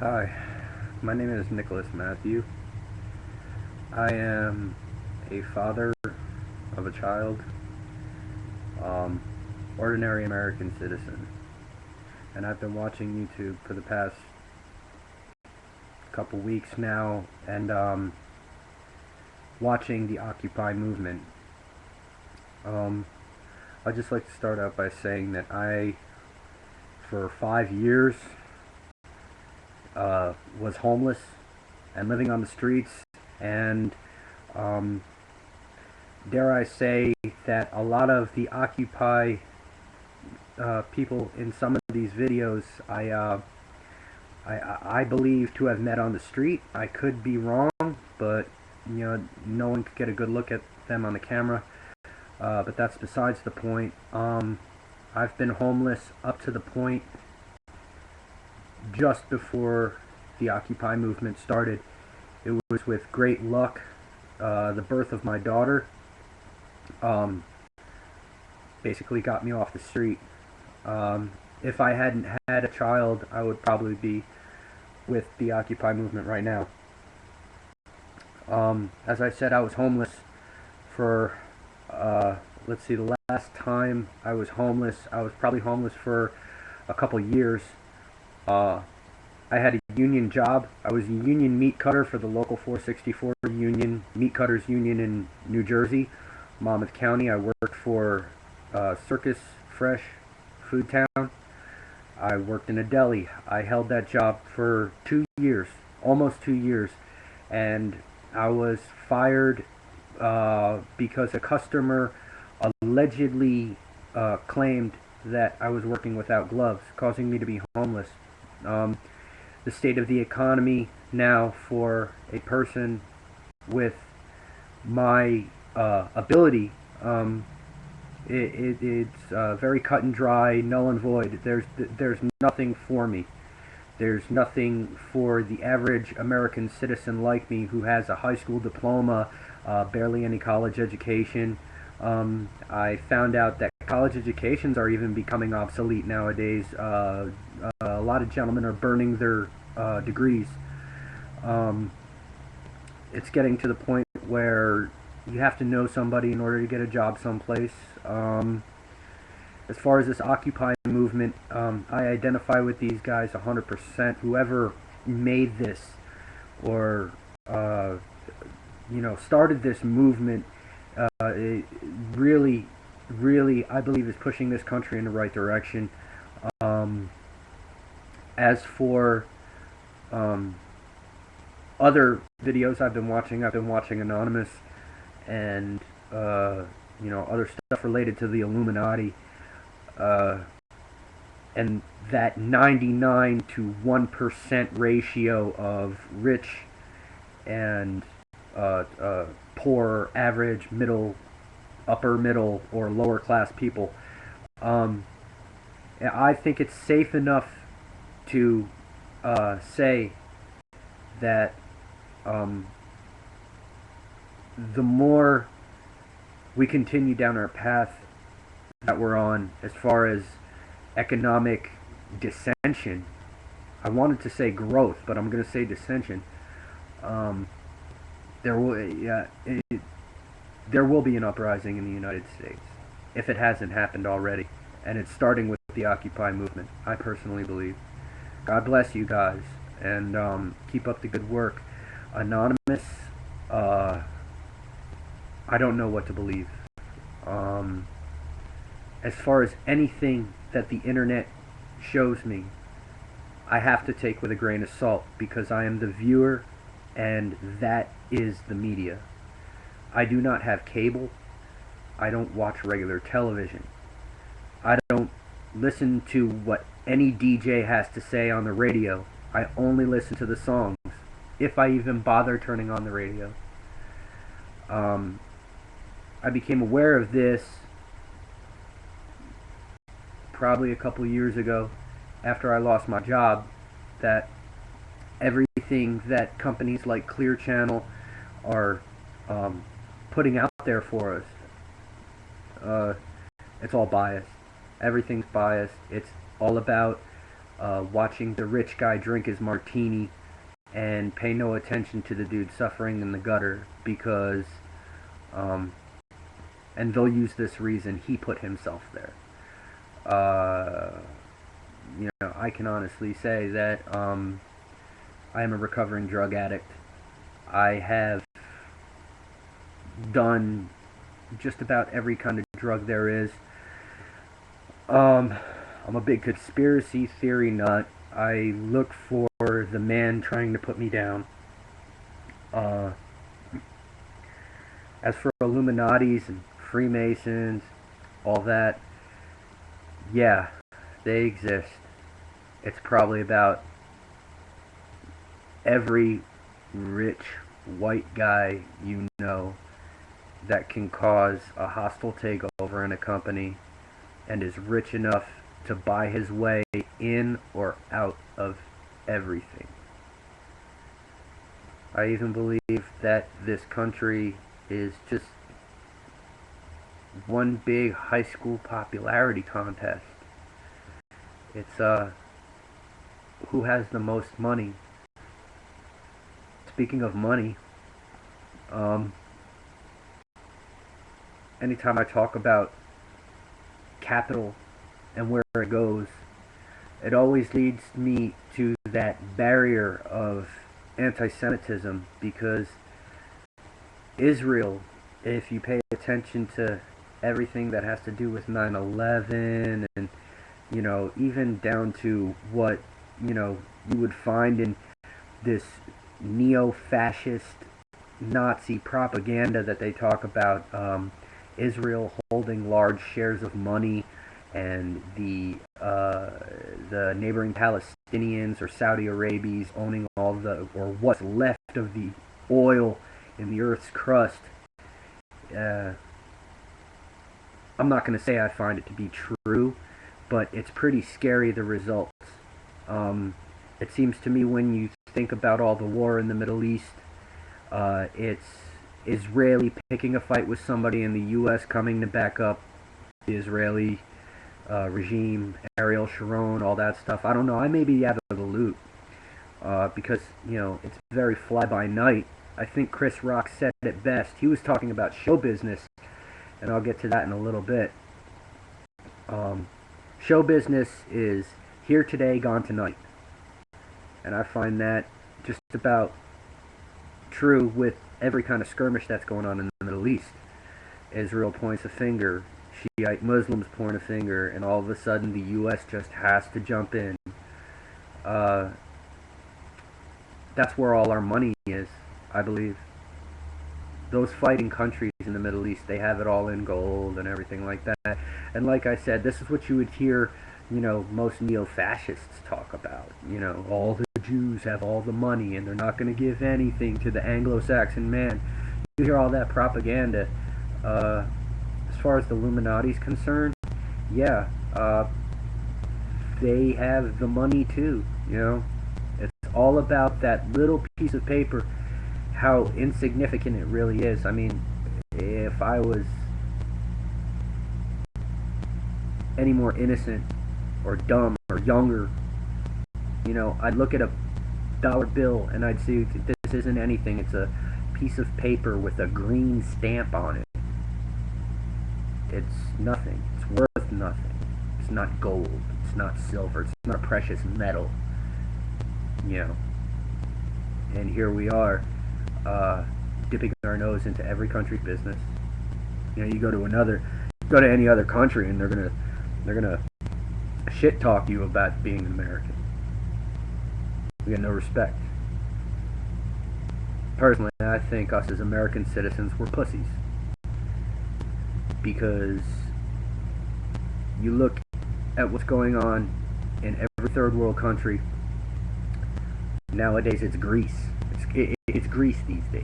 Hi, my name is Nicholas Matthew. I am a father of a child, um, ordinary American citizen, and I've been watching YouTube for the past couple weeks now, and watching the Occupy movement. Um, I'd just like to start out by saying that for 5 years, was homeless and living on the streets, and um, dare I say that a lot of the Occupy people in some of these videos I believe to have met on the street. I could be wrong, but no one could get a good look at them on the camera. But that's besides the point. I've been homeless up to the point just before the Occupy movement started. It was with great luck. The birth of my daughter um, basically got me off the street. If I hadn't had a child, I would probably be with the Occupy movement right now. As I said, I was homeless for, let's see, the last time I was homeless, I was probably homeless for a couple years. Uh, I had a union job. I was a union meat cutter for the local 464 union, meat cutters union in New Jersey, Monmouth County. I worked for Circus Fresh Food Town. I worked in a deli. I held that job for 2 years, almost 2 years, and I was fired because a customer allegedly claimed that I was working without gloves, causing me to be homeless. Um, the state of the economy now for a person with my ability, it's very cut and dry, null and void. There's nothing for me. There's nothing for the average American citizen like me who has a high school diploma, barely any college education. I found out that college educations are even becoming obsolete nowadays. A lot of gentlemen are burning their degrees. Um, it's getting to the point where you have to know somebody in order to get a job someplace. As far as this Occupy movement, I identify with these guys 100%. Whoever made this or started this movement, it really, I believe, is pushing this country in the right direction. Um, as for um, other videos I've been watching Anonymous and other stuff related to the Illuminati, uh, and that 99 to 1% ratio of rich and poor, average, middle, upper middle, or lower class people. Um, I think it's safe enough to say that um, the more we continue down our path that we're on, as far as economic dissension, I wanted to say growth, but I'm going to say dissension. Um, there will, there will be an uprising in the United States if it hasn't happened already, and it's starting with the Occupy movement. I personally believe. God bless you guys, and keep up the good work. Anonymous, I don't know what to believe. Um, as far as anything that the internet shows me, I have to take with a grain of salt because I am the viewer and that is the media. I do not have cable. I don't watch regular television. I don't listen to what any DJ has to say on the radio. I only listen to the songs, if I even bother turning on the radio. Um, I became aware of this probably a couple years ago after I lost my job, that everything that companies like Clear Channel are um, putting out there for us, it's all biased. Everything's biased. It's all about watching the rich guy drink his martini and pay no attention to the dude suffering in the gutter because, um, and they'll use this reason, he put himself there. I can honestly say that I am a recovering drug addict. I have done just about every kind of drug there is. Um, I'm a big conspiracy theory nut. I look for the man trying to put me down. Uh, as for Illuminatis and Freemasons, all that, yeah, they exist. It's probably about every rich white guy you know that can cause a hostile takeover in a company and is rich enough to buy his way in or out of everything. I even believe that this country is just one big high school popularity contest. It's who has the most money. Speaking of money, um, anytime I talk about capital and where it goes, it always leads me to that barrier of anti-Semitism because Israel, if you pay attention to everything that has to do with 9/11 and even down to what you would find in this neo-fascist Nazi propaganda that they talk about, Israel holding large shares of money and the neighboring Palestinians or Saudi Arabians owning all the or what's left of the oil in the Earth's crust. I'm not going to say I find it to be true, but it's pretty scary, the results. It seems to me when you think about all the war in the Middle East, it's Israeli picking a fight with somebody and the U.S. coming to back up the Israeli regime, Ariel Sharon, all that stuff. I don't know. I may be out of the loop because, it's very fly-by-night. I think Chris Rock said it best. He was talking about show business, and I'll get to that in a little bit. Show business is here today, gone tonight. And I find that just about true with every kind of skirmish that's going on in the Middle East. Israel points a finger, Shiite Muslims point a finger, and all of a sudden the U.S. just has to jump in. That's where all our money is, I believe. Those fighting countries in the Middle East, they have it all in gold and everything like that. And like I said, this is what you would hear, most neo-fascists talk about. All the Jews have all the money and they're not going to give anything to the Anglo-Saxon man. You hear all that propaganda. As far as the Illuminati's concerned, yeah, they have the money too, It's all about that little piece of paper, how insignificant it really is. I mean, if I was any more innocent or dumb or younger, I'd look at a dollar bill and I'd see this isn't anything. It's a piece of paper with a green stamp on it. It's nothing. It's worth nothing. It's not gold. It's not silver. It's not a precious metal. And here we are, dipping our nose into every country's business. You go to any other country, and they're gonna shit talk you about being an American. We got no respect. Personally, I think us as American citizens, we're pussies. Because you look at what's going on in every third world country. Nowadays it's Greece. It's Greece these days.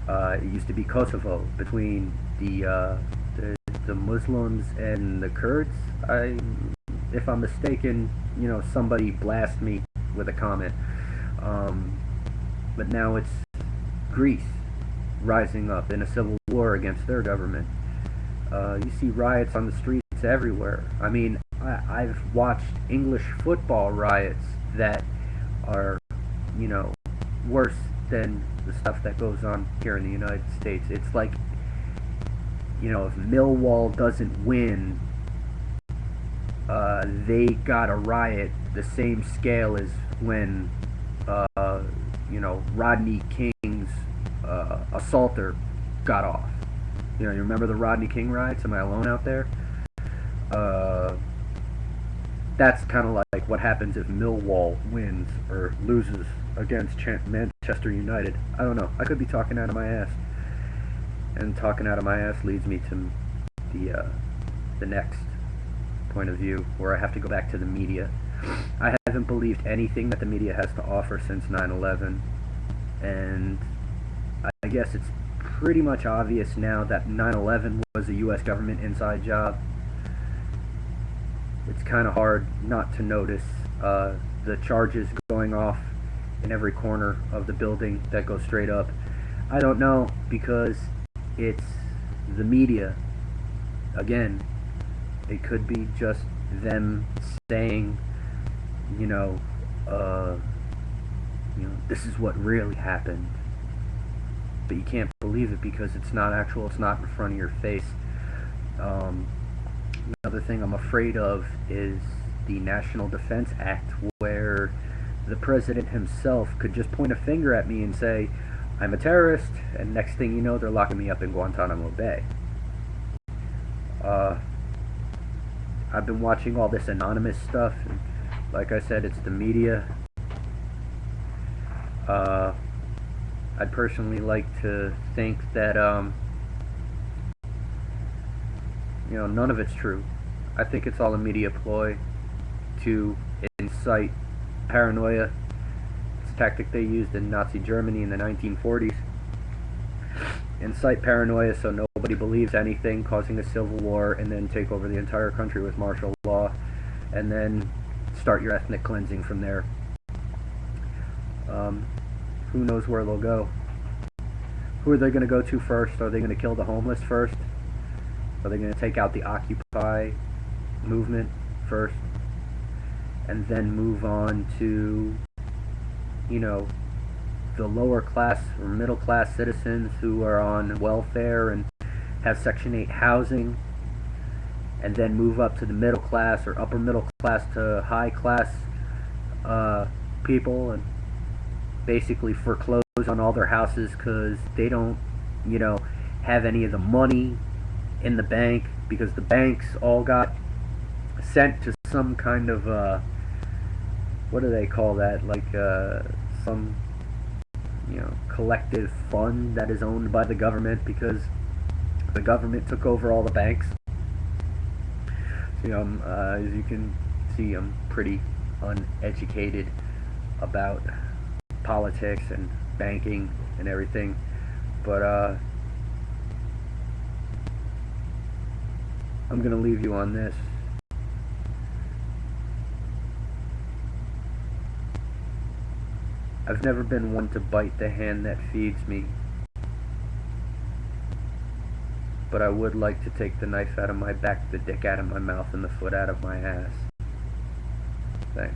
It used to be Kosovo between the Muslims and the Kurds. If I'm mistaken, somebody blast me with a comment. But now it's Greece rising up in a civil war against their government. You see riots on the streets everywhere. I mean, I've watched English football riots that are, you know, worse than the stuff that goes on here in the United States. It's like, if Millwall doesn't win, they got a riot the same scale as when, Rodney King's assaulter got off. You remember the Rodney King riots? Am I alone out there? Uh, that's kind of like what happens if Millwall wins or loses against Manchester United. I don't know. I could be talking out of my ass, and talking out of my ass leads me to the next point of view, where I have to go back to the media. I haven't believed anything that the media has to offer since 9/11, and I guess it's pretty much obvious now that 9/11 was a U.S. government inside job. It's kind of hard not to notice the charges going off in every corner of the building that go straight up. I don't know, because it's the media. Again, it could be just them saying, this is what really happened. But you can't believe it because it's not actual, it's not in front of your face. Another thing I'm afraid of is the National Defense Act, where the president himself could just point a finger at me and say, I'm a terrorist, and next thing you know, they're locking me up in Guantanamo Bay. I've been watching all this anonymous stuff, and like I said, it's the media. I'd personally like to think that, none of it's true. I think it's all a media ploy to incite paranoia. It's a tactic they used in Nazi Germany in the 1940s. Incite paranoia so nobody believes anything, causing a civil war, and then take over the entire country with martial law, and then start your ethnic cleansing from there. Who knows where they'll go? Who are they going to go to first? Are they going to kill the homeless first? Are they going to take out the Occupy movement first? And then move on to, the lower class or middle class citizens who are on welfare and have Section 8 housing? And then move up to the middle class or upper middle class to high class people, and basically foreclose on all their houses because they don't, have any of the money in the bank, because the banks all got sent to some kind of, what do they call that, like some, collective fund that is owned by the government, because the government took over all the banks. So, as you can see, I'm pretty uneducated about politics and banking and everything, but I'm going to leave you on this. I've never been one to bite the hand that feeds me, but I would like to take the knife out of my back, the dick out of my mouth, and the foot out of my ass. Thanks.